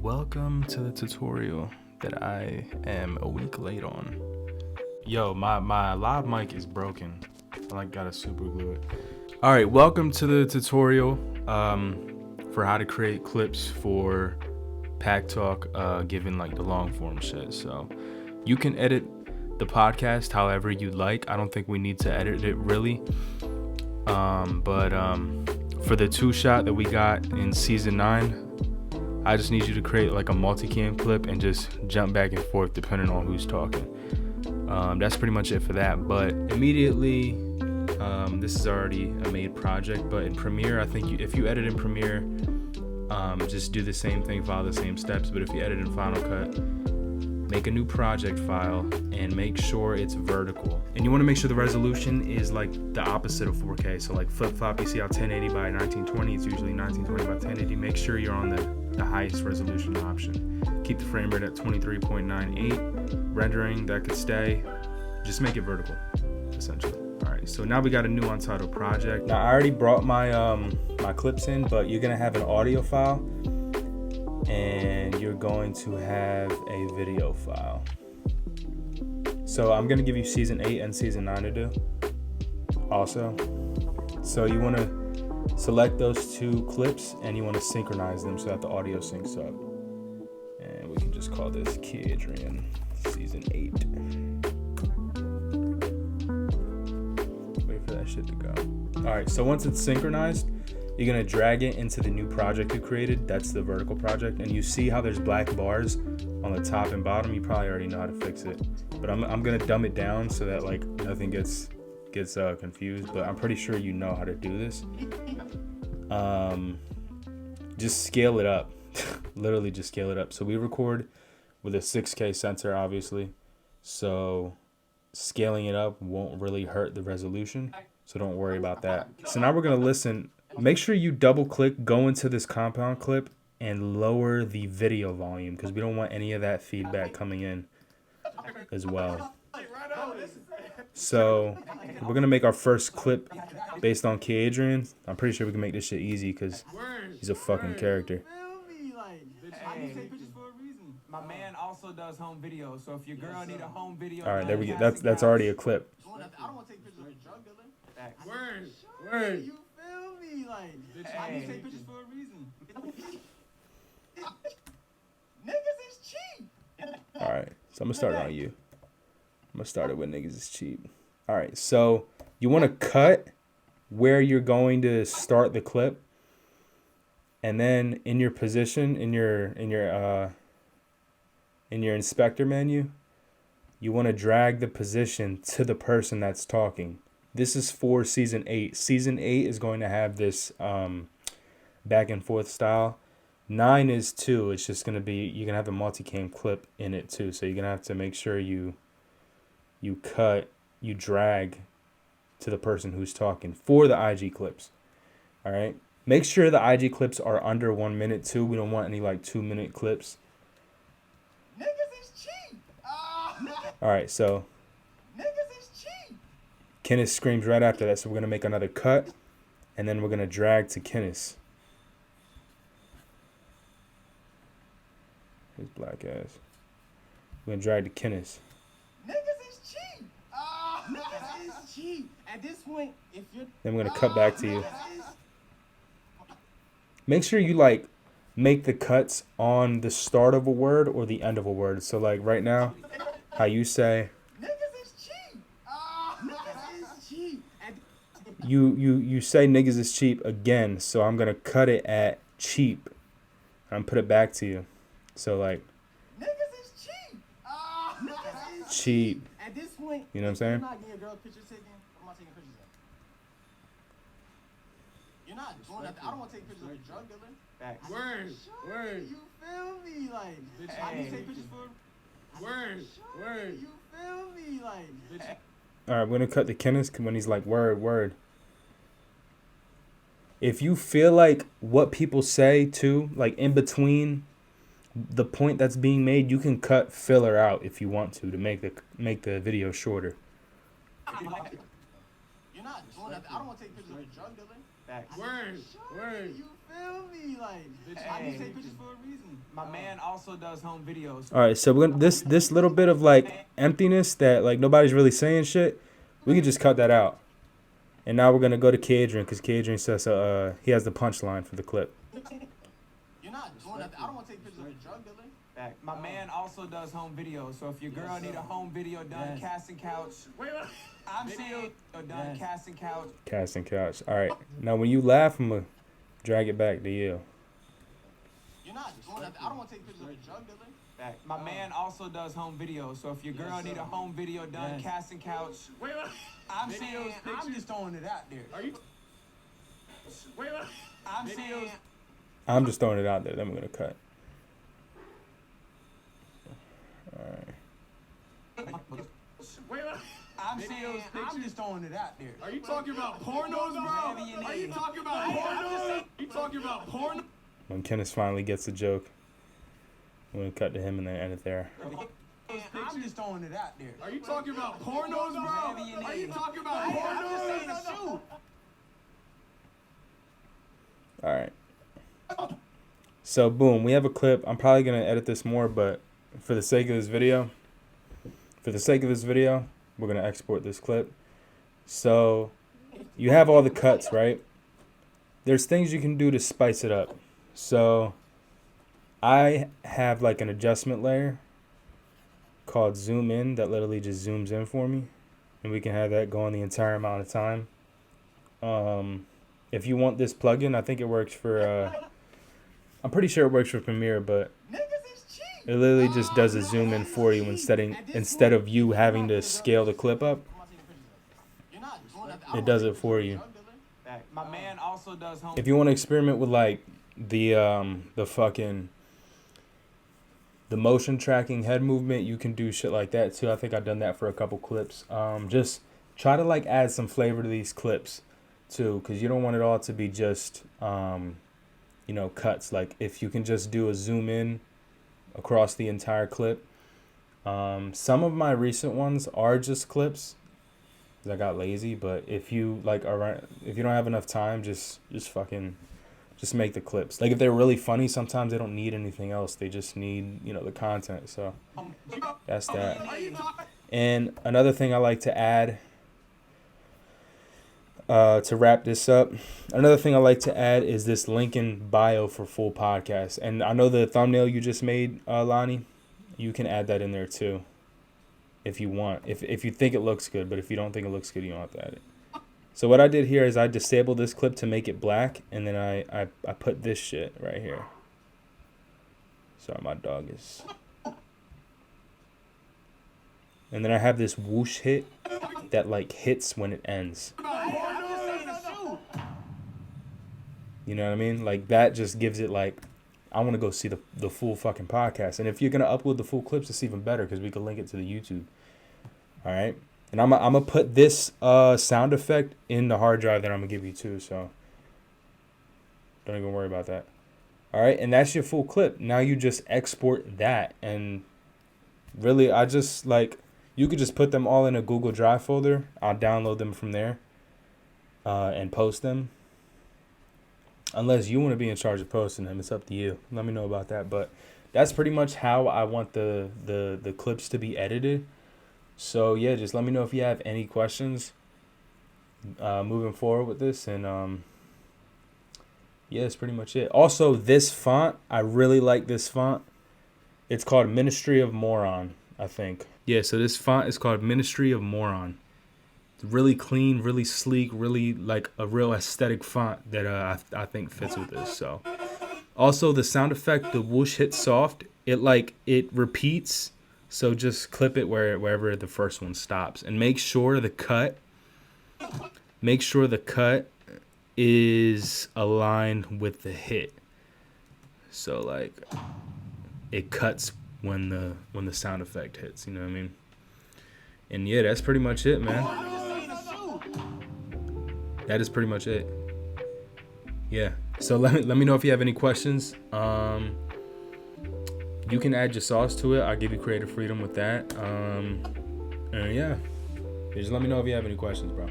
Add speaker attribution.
Speaker 1: welcome to the tutorial that I am a week late on. Yo, my live mic is broken. I gotta super glue it. All right, welcome to the tutorial for how to create clips for Pack Talk, given the long form shit. So you can edit the podcast however you like. I don't think we need to edit it really. But for the 2-shot that we got in season 9, I just need you to create a multicam clip and just jump back and forth depending on who's talking. That's pretty much it for that. But immediately, this is already a made project, but in Premiere, I think if you edit in Premiere, just do the same thing, follow the same steps. But if you edit in Final Cut, make a new project file and make sure it's vertical. And you want to make sure the resolution is the opposite of 4K. So flip-flop, you see how 1080 by 1920, it's usually 1920 by 1080. Make sure you're on the highest resolution option. Keep the frame rate at 23.98. Rendering, that could stay. Just make it vertical, essentially. All right, so now we got a new untitled project. Now I already brought my my clips in, but you're gonna have an audio file and you're going to have a video file. So I'm gonna give you season 8 and season 9 to do also. So you wanna select those 2 clips and you wanna synchronize them so that the audio syncs up. And we can just call this Kid Adrian season 8. Wait for that shit to go. All right, so once it's synchronized, you're gonna drag it into the new project you created. That's the vertical project. And you see how there's black bars on the top and bottom. You probably already know how to fix it. But I'm gonna dumb it down so that nothing gets confused. But I'm pretty sure you know how to do this. Just scale it up. Literally just scale it up. So we record with a 6K sensor, obviously. So scaling it up won't really hurt the resolution. So don't worry about that. So now we're gonna listen. Make sure you double click, go into this compound clip and lower the video volume because we don't want any of that feedback coming in as well. So we're gonna make our first clip based on Kid Adrian. I'm pretty sure we can make this shit easy because he's a fucking character.
Speaker 2: My man also does home videos, so if your girl need a home video,
Speaker 1: all right, there we go. That's already a clip.
Speaker 3: I don't want to take pictures of a drug dealer.
Speaker 2: Word.
Speaker 3: You feel me? I need to take pictures for a reason. Niggas is cheap.
Speaker 1: All right, so I'm gonna start it on you. I'm gonna start it with niggas is cheap. All right, so you want to cut where you're going to start the clip, and then in your position in your inspector menu, you want to drag the position to the person that's talking. This is for season 8. Season 8 is going to have this back and forth style. 9 is too. It's just going to be, you're going to have a multicam clip in it too. So you're going to have to make sure you drag to the person who's talking for the IG clips. All right. Make sure the IG clips are under 1 minute too. We don't want any 2-minute clips.
Speaker 3: Niggas is cheap.
Speaker 1: All right. So
Speaker 3: Niggas is cheap.
Speaker 1: Kenneth screams right after that. So we're going to make another cut and then we're going to drag to Kenneth. His black ass. We're going to drag to Kenneth.
Speaker 3: Niggas is cheap. Niggas is cheap. At this point, if you're...
Speaker 1: Then we're going to cut back to you. Make sure you make the cuts on the start of a word or the end of a word. So right now, how you say...
Speaker 3: Niggas is cheap. Niggas is cheap.
Speaker 1: You say niggas is cheap again. So I'm going to cut it at cheap. And put it back to you. So
Speaker 3: Niggas is cheap. Niggas is
Speaker 1: cheap.
Speaker 3: At this point,
Speaker 1: You know what I'm saying?
Speaker 3: You're not getting a girl picture taken. I'm not taking pictures of. You're not doing that. I don't want to take pictures of a drug dealer.
Speaker 2: Word.
Speaker 3: You feel me? I need to take pictures for.
Speaker 2: Word.
Speaker 3: You feel me?
Speaker 1: All right, we're going to cut to Kenneth when he's word. If you feel what people say too, in between the point that's being made, you can cut filler out if you want to make the video shorter.
Speaker 3: You're not doing that. I don't want to take pictures of a drug dealer.
Speaker 2: Facts.
Speaker 3: Word. You feel me? Like, I
Speaker 2: Hey.
Speaker 3: just take pictures for a reason.
Speaker 2: My man also does home videos.
Speaker 1: All right, so we're gonna, this little bit of like emptiness that like nobody's really saying shit, we can just cut that out. And now we're gonna go to Kadrian because Kadrian says he has the punchline for the clip.
Speaker 3: You're not doing that. I don't want to take pictures of a drug dealer.
Speaker 2: Facts. My man also does home videos. So if your girl need a home video done, casting couch.
Speaker 3: Wait.
Speaker 2: I'm saying done casting couch.
Speaker 1: Casting couch. All right, now when you laugh, I'm gonna drag it back to you.
Speaker 3: You're not doing that. I don't want to take pictures of a drug dealer.
Speaker 2: Facts. My man also does home videos. So if your girl need a home video done, casting couch.
Speaker 3: Wait.
Speaker 2: I'm saying I'm just throwing it out there.
Speaker 3: Are you? Wait.
Speaker 2: I'm saying
Speaker 1: I'm just throwing it out there. Then we're gonna cut. All right.
Speaker 3: Wait.
Speaker 2: I'm saying I'm just throwing it out there.
Speaker 3: Are you talking about pornos, bro? Are you talking about pornos? You talking about porn?
Speaker 1: When Kenneth finally gets the joke, I'm gonna cut to him and then end it there.
Speaker 2: I'm just throwing it out there.
Speaker 3: Are you talking about pornos, bro? Are you talking about pornos?
Speaker 1: All right. So boom, we have a clip. I'm probably gonna edit this more, but for the sake of this video, we're gonna export this clip. So you have all the cuts, right? There's things you can do to spice it up. So I have like an adjustment layer called zoom in that literally just zooms in for me, and we can have that going the entire amount of time. If you want this plugin, I think it works for I'm pretty sure it works for Premiere, but it literally just does a zoom in for you instead of you having to scale the clip up. It does it for you.
Speaker 2: My man also does home.
Speaker 1: If you want to experiment with like the motion tracking head movement, you can do shit like that too. I think I've done that for a couple clips. Just try to like add some flavor to these clips too, because you don't want it all to be just cuts. Like if you can just do a zoom in across the entire clip. Some of my recent ones are just clips. I got lazy, but if you if you don't have enough time, just make the clips. Like if they're really funny, sometimes they don't need anything else. They just need, the content. So that's that. And another thing I like to add to wrap this up, is this link in bio for full podcast. And I know the thumbnail you just made, Lonnie, you can add that in there too if you want, if you think it looks good. But if you don't think it looks good, you don't have to add it. So what I did here is I disabled this clip to make it black, and then I put this shit right here. Sorry, my dog is. And then I have this whoosh hit that like hits when it ends. You know what I mean? Like that just gives it like, I want to go see the full fucking podcast. And if you're gonna upload the full clips, it's even better because we can link it to the YouTube. All right. And I'm gonna put this sound effect in the hard drive that I'm gonna give you too. So don't even worry about that. All right. And that's your full clip. Now you just export that, and really I just you could just put them all in a Google Drive folder. I'll download them from there and post them. Unless you want to be in charge of posting them, it's up to you. Let me know about that. But that's pretty much how I want the clips to be edited. So yeah, just let me know if you have any questions moving forward with this. And yeah, that's pretty much it. Also, this font, I really like this font. It's called Ministry of Moron, I think. Yeah, so this font is called Ministry of Moron. It's really clean, really sleek, really like a real aesthetic font that I think fits with this. So also the sound effect, the whoosh hit soft, it repeats. So just clip it wherever the first one stops, and make sure the cut is aligned with the hit. So like it cuts when the sound effect hits, you know what I mean? And yeah, that's pretty much it, man. That is pretty much it. Yeah. So let me know if you have any questions. You can add your sauce to it. I'll give you creative freedom with that. And yeah. Just let me know if you have any questions, bro.